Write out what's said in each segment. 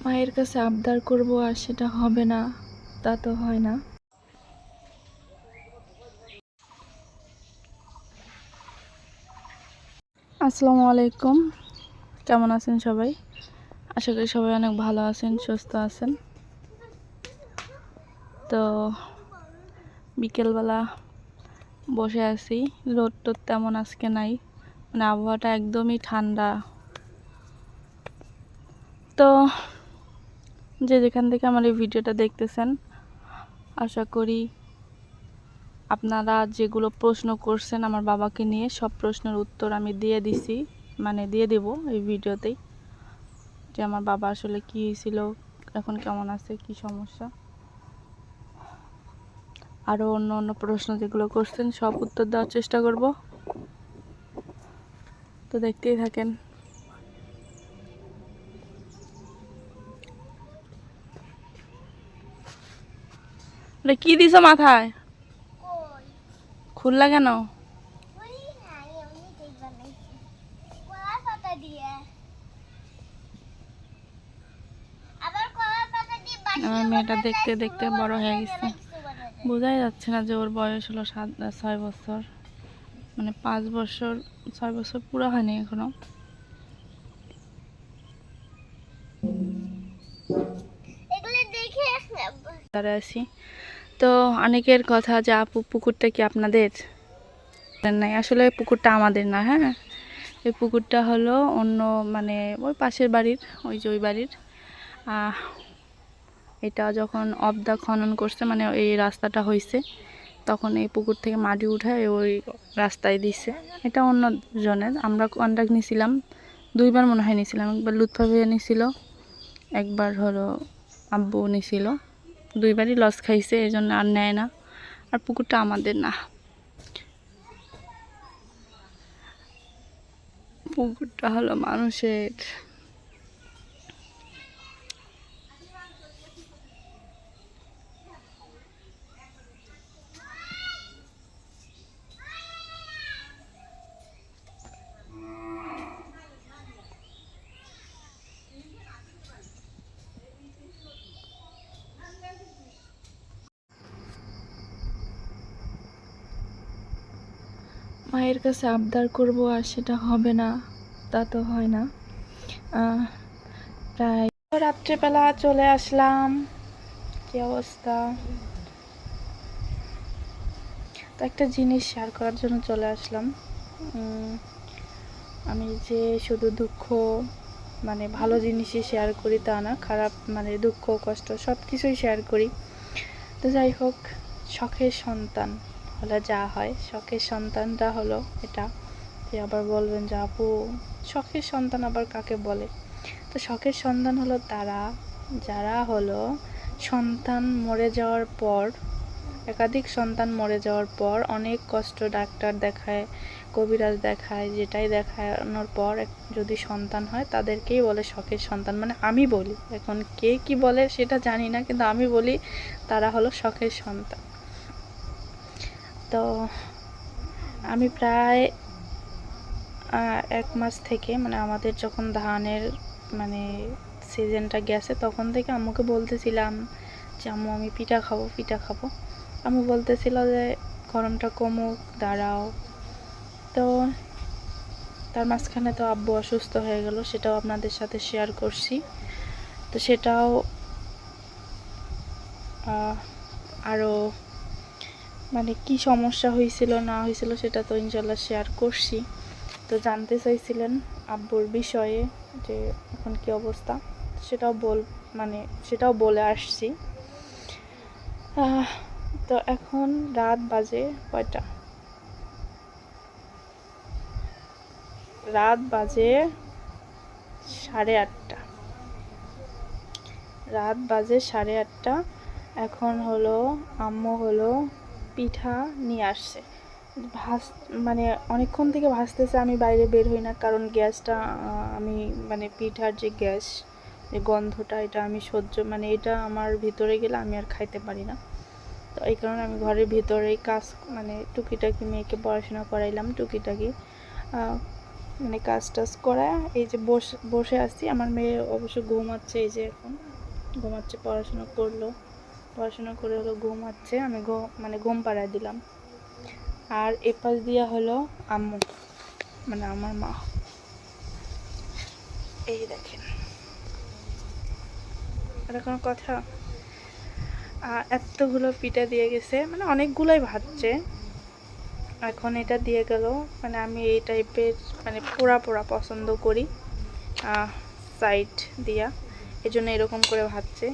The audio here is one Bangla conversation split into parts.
মায়ের কাছে আবদার করব আর সেটা হবে না, তা তো হয় না। আসসালামু আলাইকুম, কেমন আছেন সবাই? আশা করি সবাই অনেক ভালো আছেন, সুস্থ আছেন। তো বিকেলবেলা বসে আছি, রোদ টোদ তেমন আজকে নাই, মানে আবহাওয়াটা একদমই ঠান্ডা। তো যে যেখান থেকে আমার এই ভিডিওটা দেখতেছেন, আশা করি আপনারা যেগুলো প্রশ্ন করছেন আমার বাবাকে নিয়ে, সব প্রশ্নের উত্তর আমি দিয়ে দিছি, মানে দিয়ে দেব এই ভিডিওতেই, যে আমার বাবা আসলে কি হয়েছিল, এখন কেমন আছে, কি সমস্যা, আরও অন্য অন্য প্রশ্ন যেগুলো করছেন সব উত্তর দেওয়ার চেষ্টা করব। তো দেখতেই থাকেন। কি দিছো মাথায়? খুললা কেন? আমার মেয়েটা দেখতে দেখতে বড় হয়ে গেছে, বোঝাই যাচ্ছে না যে ওর বয়স হলো 6 বছর, মানে 5 বছর 6 বছর পুরো হয়নি এখনো। তারা আছি তো অনেকের কথা যে আপু পুকুরটা কি আপনাদের? নাই, আসলে পুকুরটা আমাদের না। হ্যাঁ, এই পুকুরটা হলো অন্য, মানে ওই পাশের বাড়ির, ওই যে ওই বাড়ির। এটা যখন অবদা খনন করছে, মানে এই রাস্তাটা হয়েছে, তখন এই পুকুর থেকে মাটি উঠায় ওই রাস্তায় দিছে। এটা অন্য জনের, আমরা কন্ট্রাক্ট নিয়েছিলাম, 2বার মনে হয় নিয়েছিলাম। একবার লুৎফা ভাইয়া নিয়েছিল, একবার হলো আব্বু নিয়েছিল। 2বারই লস খাইছে, এই জন্য আর নেয় না। আর পুকুরটা আমাদের না, পুকুরটা হলো মানুষের। মায়ের কাছে আবদার করব আর সেটা হবে না, তা তো হয় না। প্রায় রাত্রেবেলা চলে আসলাম, কি অবস্থা। তো একটা জিনিস শেয়ার করার জন্য চলে আসলাম। আমি যে শুধু দুঃখ, মানে ভালো জিনিসই শেয়ার করি তা না, খারাপ মানে দুঃখ কষ্ট সব কিছুই শেয়ার করি। তো যাই হোক, শখের সন্তান হলে যা হয়, শখের সন্তানটা হলো এটা। যে আবার বলবেন যে আপু শখের সন্তান আবার কাকে বলে? তো শখের সন্তান হলো তারা যারা হলো সন্তান মরে যাওয়ার পর, একাধিক সন্তান মরে যাওয়ার পর অনেক কষ্ট ডাক্তার দেখায়, কবিরাজ দেখায়, যেটাই দেখানোর পর যদি সন্তান হয় তাদেরকেই বলে শখের সন্তান। মানে আমি বলি, এখন কে কি বলে সেটা জানি না, কিন্তু আমি বলি তারা হলো শখের সন্তান। তো আমি প্রায় 1 মাস থেকে, মানে আমাদের যখন ধানের মানে সিজনটা গেছে তখন থেকে আম্মুকে বলতেছিলাম যে আম্মু আমি পিঠা খাবো পিঠা খাবো। আম্মু বলতেছিল যে গরমটা কমুক, দাঁড়াও। তো তার মাঝখানে তো আব্বু অসুস্থ হয়ে গেল, সেটাও আপনাদের সাথে শেয়ার করছি। তো সেটাও আরও মানে কি সমস্যা হয়েছিল না হয়েছিল সেটা তো ইনশাল্লাহ শেয়ার করছি। তো জানতে চাইছিলেন আব্বুর বিষয়ে যে এখন কি অবস্থা, সেটাও সেটাও বলে আসছি। তো এখন রাত বাজে কয়টা? রাত বাজে 8:30। রাত বাজে 8:30। এখন হলো আম্মু হলো পিঠা নিয়ে আসছে, মানে অনেকক্ষণ থেকে ভাজতেছে। আমি বাইরে বের হই না, কারণ গ্যাসটা আমি মানে পিঠার যে গ্যাস, যে গন্ধটা, এটা আমি মানে এটা আমার ভিতরে গেলে আমি আর খাইতে পারি না। তো এই কারণে আমি ঘরের ভিতরেই কাজ, মানে টুকিটাকি মেয়েকে পড়াশোনা করাইলাম, টুকিটাকি মানে কাজ টাজ করা এই যে বসে আছি। আমার মেয়ে অবশ্য ঘুমাচ্ছে, এই যে এখন ঘুমাচ্ছে, পড়াশোনা করে হলো ঘুমাচ্ছে, আমি মানে ঘুম পাড়ায় দিলাম। আর এ পাশ দিয়া হলো আম্মু, মানে আমার মা, এই দেখেন। এটা কোনো কথা? এতগুলো পিঠা দিয়ে গেছে, মানে অনেকগুলোই ভাজছে। এখন এটা দিয়ে গেল, মানে আমি এই টাইপের মানে পোড়া পোড়া পছন্দ করি সাইড দিয়া, এজন্য এরকম করে ভাজছে।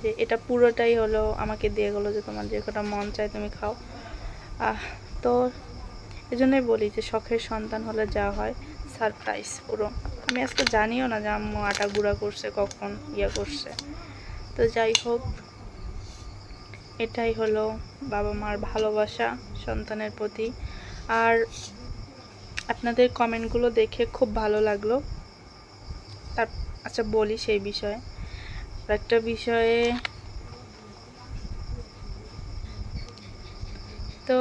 যে এটা পুরোটাই হলো আমাকে দিয়ে গেলো যে তোমার যে কটা মন চায় তুমি খাও। তো এজন্যই বলি যে শখের সন্তান হলে যা হয় সারপ্রাইজ পুরো। আমি আজকে জানিও না যে আম্মু আটা গুঁড়া করছে, কখন করছে। তো যাই হোক, এটাই হলো বাবা মার ভালোবাসা সন্তানের প্রতি। আর আপনাদের কমেন্টগুলো দেখে খুব ভালো লাগলো। তার আচ্ছা বলি সেই বিষয়ে, একটা বিষয়ে। তো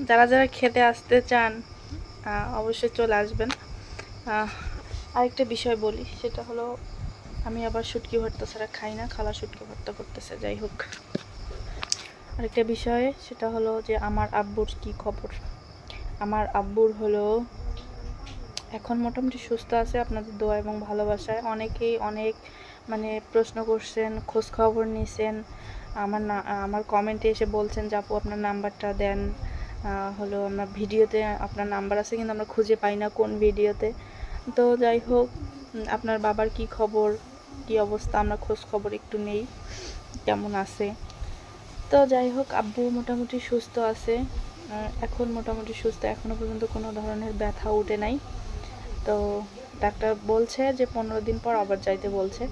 যারা যারা খেতে আসতে চান অবশ্যই চলে আসবেন। আরেকটা বিষয় বলি, সেটা হলো আমি আবার শুটকি ভর্তা ছাড়া খাই না, খালা শুটকি ভর্তা করতেছে। যাই হোক, আরেকটা বিষয় সেটা হলো যে আমার আব্বুর কি খবর। আমার আব্বুর হলো এখন মোটামুটি সুস্থ আছে, আপনাদের দোয়া এবং ভালোবাসায়। অনেকেই অনেক মানে প্রশ্ন করছেন, খোঁজ খবর নিয়েছেন, আমার কমেন্টে এসে বলছেন যে আপু আপনার নাম্বারটা দেন। হলো আমার ভিডিওতে আপনার নাম্বার আছে কিন্তু আমরা খুঁজে পাই না কোন ভিডিওতে। তো যাই হোক, আপনার বাবার কি খবর, কি অবস্থা, আমরা খোঁজ খবর একটু নেই, কেমন আছে। তো যাই হোক, আব্বু মোটামুটি সুস্থ আছে, এখন মোটামুটি সুস্থ, এখনও পর্যন্ত কোনো ধরনের ব্যথা উঠে নাই। তো ডাক্তার বলছে যে 15 দিন পর আবার যাইতে বলছে।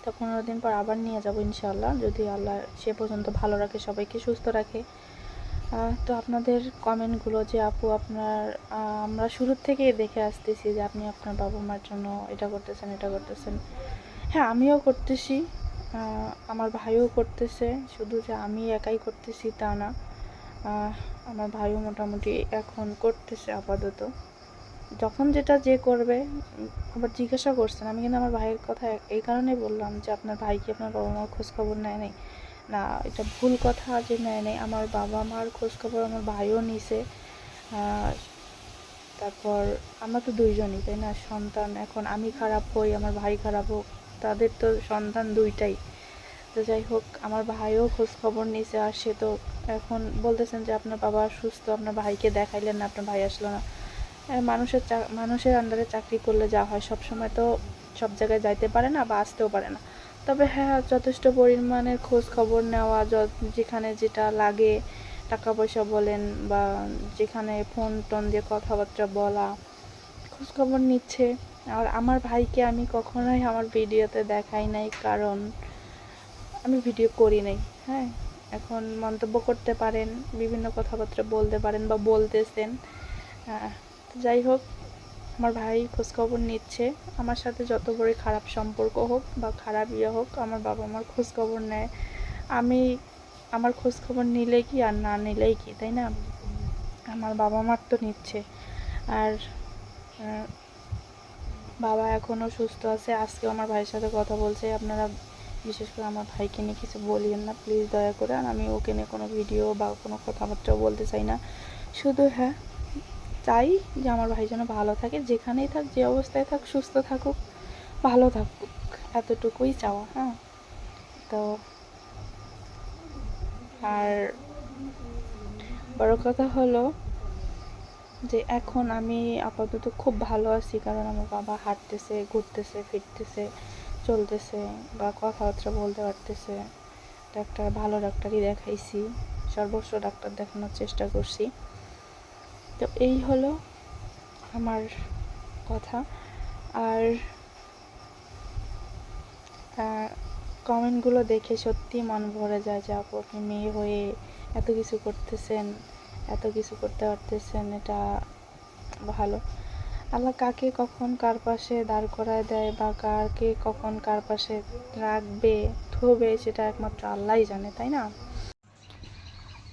তো 15 দিন পর আবার নিয়ে যাব ইনশাআল্লাহ, যদি আল্লাহ সে পর্যন্ত ভালো রাখে, সবাইকে সুস্থ রাখে। তো আপনাদের কমেন্টগুলো যে আপু আপনার আমরা শুরুর থেকেই দেখে আসতেছি যে আপনি আপনার বাবা মার জন্য এটা করতেছেন। হ্যাঁ, আমিও করতেছি, আমার ভাইও করতেছে, শুধু যে আমি একাই করতেছি তা না, আমার ভাইও মোটামুটি এখন করতেছে আপাতত। যখন যেটা যে করবে। আবার জিজ্ঞাসা করছেন, আমি কিন্তু আমার ভাইয়ের কথা এই কারণেই বললাম যে আপনার ভাই কি আপনার বাবা মার খোঁজখবর নেয় নাই? না, এটা ভুল কথা যে নেয় নাই। আমার বাবা মার খোঁজখবর আমার ভাইও নিছে। তারপর আমরা তো দুইজনই, তাই না? সন্তান, এখন আমি খারাপ হই, আমার ভাই খারাপ হোক, তাদের তো সন্তান দুইটাই। তো যাই হোক, আমার ভাইও খোঁজ খবর নিছে। আর সে তো এখন বলতেছেন যে আপনার বাবা সুস্থ, আপনার ভাইকে দেখাইলেন না, আপনার ভাই আসলো না। মানুষের আন্ডারে চাকরি করলে যা হয়, সব সময় তো সব জায়গায় যাইতে পারে না বা আসতেও পারে না। তবে হ্যাঁ, যথেষ্ট পরিমাণের খোঁজ খবর নেওয়া, যেখানে যেটা লাগে, টাকা পয়সা বলেন বা যেখানে ফোন টোন দিয়ে কথাবার্তা বলা, খোঁজ খবর নিচ্ছে। আর আমার ভাইকে আমি কখনোই আমার ভিডিওতে দেখাই নাই, কারণ আমি ভিডিও করি নাই। হ্যাঁ, এখন মন্তব্য করতে পারেন, বিভিন্ন কথাবার্তা বলতে পারেন বা বলতেছেন। যাই হোক, আমার ভাই খোঁজখবর নিচ্ছে। আমার সাথে যত বড়ই খারাপ সম্পর্ক হোক বা খারাপ হোক, আমার বাবা আমার খোঁজখবর নেয়। আমি আমার খোঁজখবর নিলে কি আর না নিলেই কি, তাই না? আমার বাবা মার তো নিচ্ছে। আর বাবা এখনও সুস্থ আছে। আজকেও আমার ভাইয়ের সাথে কথা বলছে। আপনারা বিশেষ করে আমার ভাইকে নিয়ে কিছু বলিয়েন না প্লিজ, দয়া করে। আর আমি ওকে নিয়ে কোনো ভিডিও বা কোনো কথাবার্তাও বলতে চাই না। শুধু হ্যাঁ, চাই যে আমার ভাই যেন ভালো থাকে, যেখানেই থাক, যে অবস্থায় থাক, সুস্থ থাকুক, ভালো থাকুক, এতটুকুই চাওয়া। হ্যাঁ, তো আর বড় কথা হলো যে এখন আমি আপাতত খুব ভালো আছি, কারণ আমার বাবা হাঁটতেছে, ঘুরতেছে, ফিরতেছে, চলতেছে বা কথাবার্তা বলতে পারতেছে। ভালো ডাক্তারই দেখাইছি, সর্বস্ব ডাক্তার দেখানোর চেষ্টা করছি। তো এই হলো আমার কথা। আর কমেন্টগুলো দেখে সত্যি মন ভরে যায় যে আপু আপনি মেয়ে হয়ে এত কিছু করতেছেন, এত কিছু করতে পারতেছেন, এটা ভালো। আল্লাহ কাকে কখন কার পাশে দাঁড় করায় দেয় বা কারকে কখন কার পাশে রাখবে, থবে, সেটা একমাত্র আল্লাহই জানে, তাই না?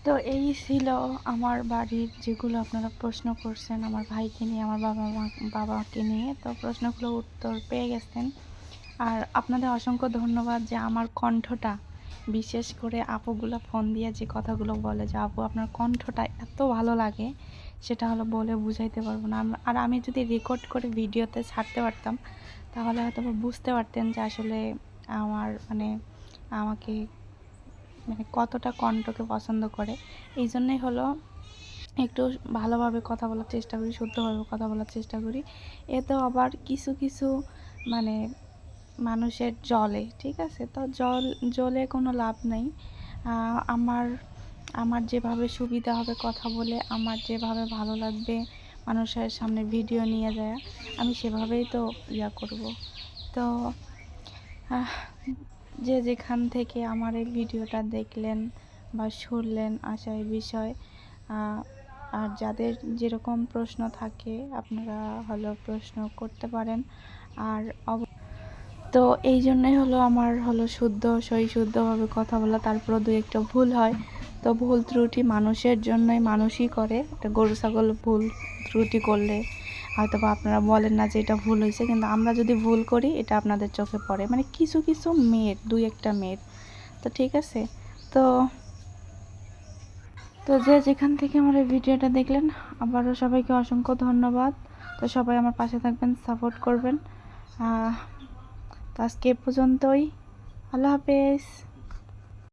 তো এই ছিল আমার বাড়ির যেগুলো আপনারা প্রশ্ন করছেন আমার ভাইকে নিয়ে, আমার বাবাকে নিয়ে। তো প্রশ্নগুলো উত্তর পেয়ে গেছেন। আর আপনাদের অসংখ্য ধন্যবাদ যে আমার কণ্ঠটা, বিশেষ করে আপুগুলো ফোন দিয়ে যে কথাগুলো বলে যে আপু আপনার কণ্ঠটা এত ভালো লাগে, সেটা হলো বলে বুঝাইতে পারবো না। আর আমি যদি রেকর্ড করে ভিডিওতে ছাড়তে পারতাম তাহলে হয়তো বুঝতে পারতেন যে আসলে আমার আমাকে কতটা কণ্ঠকে পছন্দ করে। এই জন্যই হলো একটু ভালোভাবে কথা বলার চেষ্টা করি, শুদ্ধভাবে কথা বলার চেষ্টা করি। এতেও আবার কিছু কিছু মানুষের জলে, ঠিক আছে, তো জলে কোনো লাভ নেই। আমার আমার যেভাবে সুবিধা হবে কথা বলে, আমার যেভাবে ভালো লাগবে মানুষের সামনে ভিডিও নিয়ে যায়, আমি সেভাবেই তো করব। তো যে যেখান থেকে আমার এই ভিডিওটা দেখলেন বা শুনলেন, আশা এই বিষয়। আর যাদের যেরকম প্রশ্ন থাকে আপনারা হলো প্রশ্ন করতে পারেন। আর তো এই জন্যই হলো আমার হলো শুদ্ধভাবে কথা বলা, তারপরও দু একটা ভুল হয়। তো ভুল ত্রুটি মানুষের জন্যই, মানুষই করে। একটা গরু ছাগল ভুল ত্রুটি করলে হয়তো বা আপনারা বলেন না যে এটা ভুল হয়েছে, কিন্তু আমরা যদি ভুল করি এটা আপনাদের চোখে পড়ে, কিছু কিছু মেয়ের, দুই একটা মেয়ের। তো ঠিক আছে, তো তো যে যেখান থেকে আমার এই ভিডিওটা দেখলেন আবারও সবাইকে অসংখ্য ধন্যবাদ। তো সবাই আমার পাশে থাকবেন, সাপোর্ট করবেন। তো আজকে এ পর্যন্তই। আল্লাহ হাফেজ।